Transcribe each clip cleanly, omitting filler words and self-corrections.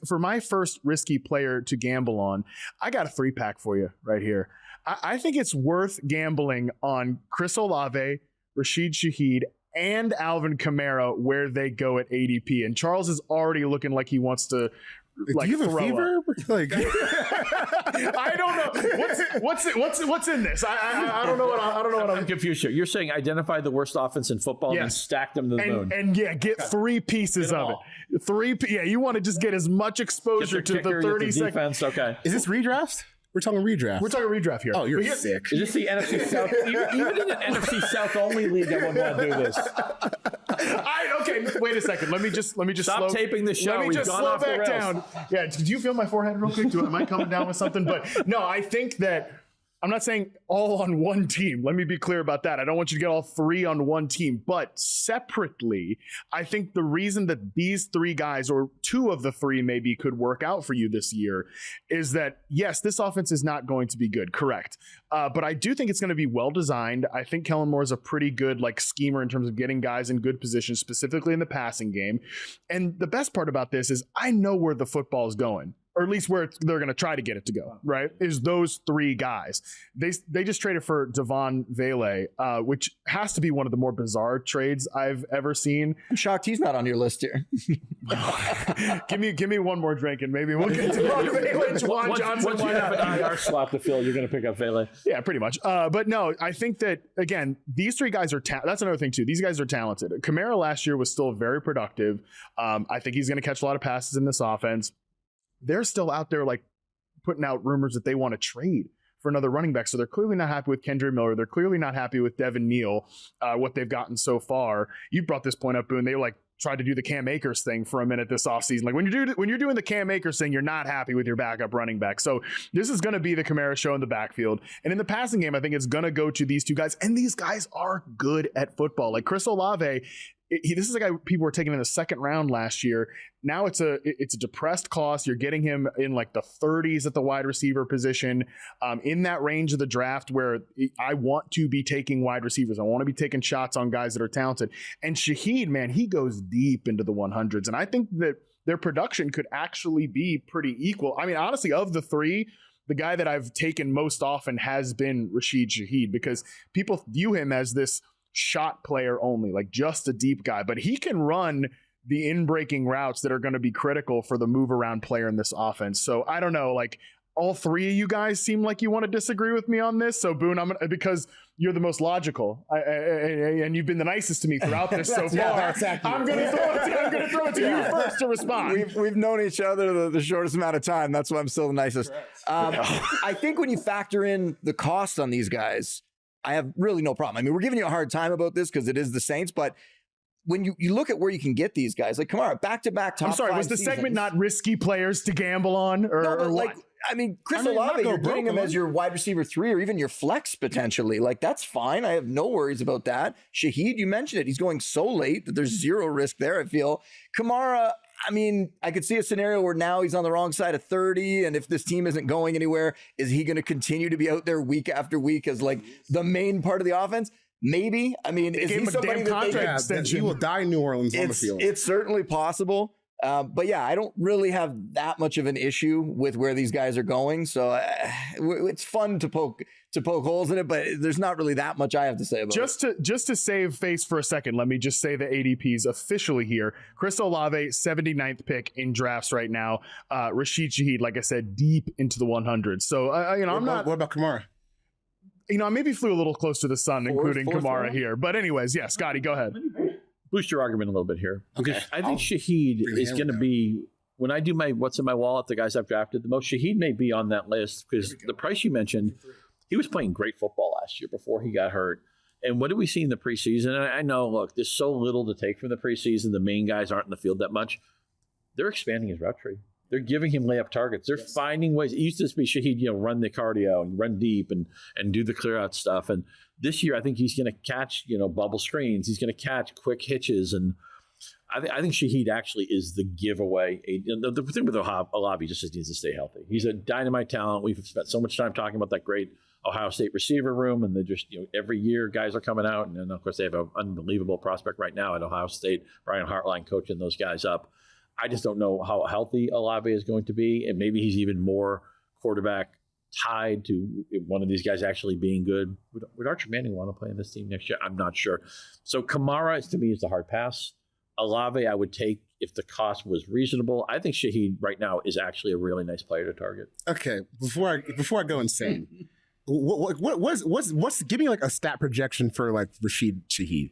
for my first risky player to gamble on, I got a 3-pack for you right here. I think it's worth gambling on Chris Olave, Rashid Shaheed, and Alvin Kamara where they go at ADP. And Charles is already looking like he wants to like, do you have a fever? Like, I don't know what's in this. I don't know what I'm confused here. You're saying identify the worst offense in football and stack them to the moon, and get 3 pieces of it. You want to just get as much exposure to the 30 seconds. Okay, is this redraft? We're talking redraft. We're talking redraft here. Oh, you're sick. Is this the NFC South? Even in an NFC South only league, I would want to do this. Okay, wait a second. Let me just stop taping the show. Let me just slow back down. Yeah, did you feel my forehead real quick? Am I coming down with something? But no, I think that I'm not saying all on one team. Let me be clear about that. I don't want you to get all 3 on one team, but separately, I think the reason that these 3 guys, or 2 of the 3 maybe, could work out for you this year is that, yes, this offense is not going to be good, correct. But I do think it's going to be well designed. I think Kellen Moore is a pretty good schemer in terms of getting guys in good positions, specifically in the passing game. And the best part about this is I know where the football is going, or at least where they're going to try to get it to go, right, is those 3 guys. They just traded for Devon Vele, which has to be one of the more bizarre trades I've ever seen. I'm shocked he's not on your list here. give me one more drink and maybe we'll get to Juwan Johnson. Once you have an IR slot to fill, you're going to pick up Vele. Yeah, pretty much. But no, I think that, again, these 3 guys are that's another thing, too. These guys are talented. Kamara last year was still very productive. I think he's going to catch a lot of passes in this offense. They're still out there putting out rumors that they want to trade for another running back. So they're clearly not happy with Kendra Miller. They're clearly not happy with Devin Neal, what they've gotten so far. You brought this point up, Boone. They tried to do the Cam Akers thing for a minute this offseason. When you're doing the Cam Akers thing, you're not happy with your backup running back. So this is going to be the Kamara show in the backfield. And in the passing game, I think it's going to go to these 2 guys. And these guys are good at football. Like Chris Olave, this is a guy people were taking in the 2nd round last year. Now it's a depressed cost. You're getting him in the 30s at the wide receiver position, in that range of the draft where I want to be taking wide receivers. I want to be taking shots on guys that are talented. And Shaheed, man, he goes deep into the 100s. And I think that their production could actually be pretty equal. I mean, honestly, of the 3, the guy that I've taken most often has been Rashid Shaheed, because people view him as this shot player only, just a deep guy, but he can run the in-breaking routes that are going to be critical for the move around player in this offense. So I don't know, all 3 of you guys seem like you want to disagree with me on this. So Boone, because you're the most logical, and you've been the nicest to me throughout this so far. I'm going to throw it to you first to respond. We've known each other the shortest amount of time. That's why I'm still the nicest. I think when you factor in the cost on these guys, I have really no problem. I mean, we're giving you a hard time about this because it is the Saints, but when you look at where you can get these guys, Kamara, back-to-back top 5 I'm sorry, was the segment not risky players to gamble on, or what? Chris Olave, you're getting him as your wide receiver 3 or even your flex potentially. That's fine. I have no worries about that. Shaheed, you mentioned it. He's going so late that there's 0 risk there, I feel. Kamara, I could see a scenario where now he's on the wrong side of 30, and if this team isn't going anywhere, is he going to continue to be out there week after week as the main part of the offense? Maybe. Is he somebody that he will die in New Orleans on the field? It's certainly possible. But yeah, I don't really have that much of an issue with where these guys are going. So it's fun to poke holes in it, but there's not really that much I have to say about it. Just to save face for a second, let me just say the ADPs officially here. Chris Olave, 79th pick in drafts right now. Rashid Shaheed, like I said, deep into the 100s. So I'm not. What about Kamara? I maybe flew a little close to the sun, including Kamara here. But anyways, yeah, Scotty, go ahead. Boost your argument a little bit here. Okay. I think Shaheed is going to be, when I do my what's in my wallet, the guys I've drafted the most, Shaheed may be on that list because the price you mentioned, he was playing great football last year before he got hurt. And what did we see in the preseason? And I know, look, there's so little to take from the preseason. The main guys aren't in the field that much. They're expanding his route tree. They're giving him layup targets. They're finding ways. It used to be Shaheed, run the cardio and run deep and do the clear out stuff. And this year, I think he's going to catch, bubble screens. He's going to catch quick hitches. And I think Shaheed actually is the giveaway. The thing with Olave just needs to stay healthy. He's a dynamite talent. We've spent so much time talking about that great Ohio State receiver room. And they just, every year guys are coming out. And then, of course, they have an unbelievable prospect right now at Ohio State, Brian Hartline coaching those guys up. I just don't know how healthy Olave is going to be, and maybe he's even more quarterback tied to one of these guys actually being good. Would Archer Manning want to play in this team next year? I'm not sure. So Kamara, to me, is the hard pass. Olave, I would take if the cost was reasonable. I think Shaheed right now is actually a really nice player to target. Okay, before I go insane, what's give me like a stat projection for like Rashid Shaheed?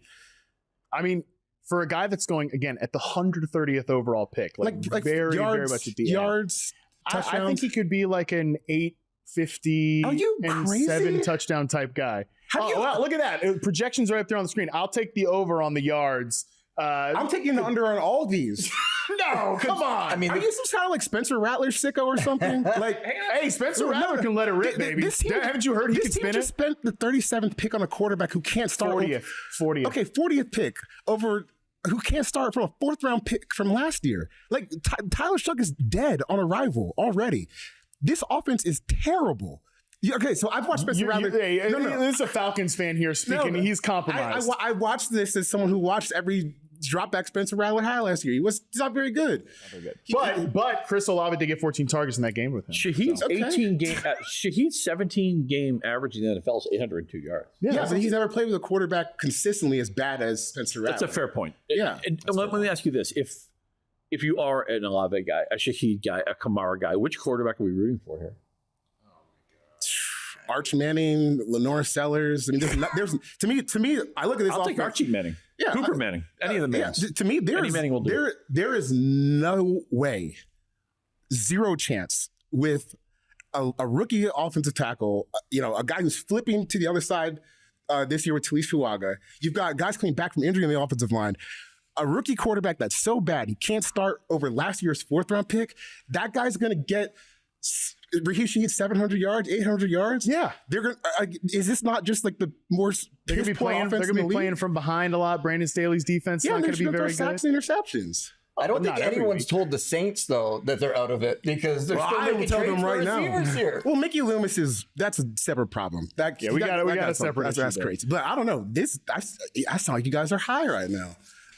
I mean, for a guy that's going again at the 130th overall pick, like very yards, very much a deal. Yards, touchdowns. I think he could be like an 850 and crazy? 7 touchdown type guy. Wow, look at that. Projections right up there on the screen. I'll take the over on the yards. I'm taking the under on all these. No, come on. I mean, are you some kind of like Spencer Rattler sicko or something? Like, hey, Spencer Rattler can let it rip, baby. Haven't you heard he can spin it? Just spent the 37th pick on a quarterback who can't start. 40th. Okay, 40th pick over who can't start from a 4th round pick from last year. Like Tyler Shuck is dead on arrival already. This offense is terrible. Okay, so I've watched Spencer Rattler. No. This is a Falcons fan here speaking. No, he's compromised. I watched this as someone who watched every drop back Spencer Rattler had last year. He's not very good. But Chris Olave did get 14 targets in that game with him. Shaheed's 17 game average in the NFL is 802 yards. Yeah, but he's never played with a quarterback consistently as bad as Spencer Rattler. That's a fair point. Yeah. And let me ask you this: if you are an Olave guy, a Shaheed guy, a Kamara guy, which quarterback are we rooting for here? Arch Manning, Lenore Sellers. I mean, there's to me. I look at this. I'll take Archie Manning. Yeah, Cooper Manning. Any of the Mannings. To me, there is no way, zero chance with a rookie offensive tackle. A guy who's flipping to the other side this year with Talise Fuaga. You've got guys coming back from injury on the offensive line. A rookie quarterback that's so bad he can't start over last year's 4th round pick. That guy's going to get. Raheem Shaheed 700 yards, 800 yards. Yeah, they're gonna. Is this not just like the more? They're gonna be playing. They're gonna be playing from behind a lot. Brandon Staley's defense is not gonna be very good. Sacks and interceptions. I don't think anyone's told the Saints though that they're out of it because they're still making trades for receivers here. Well, Mickey Loomis that's a separate problem. We got a separate. That's crazy. But I don't know. I sound like you guys are high right now.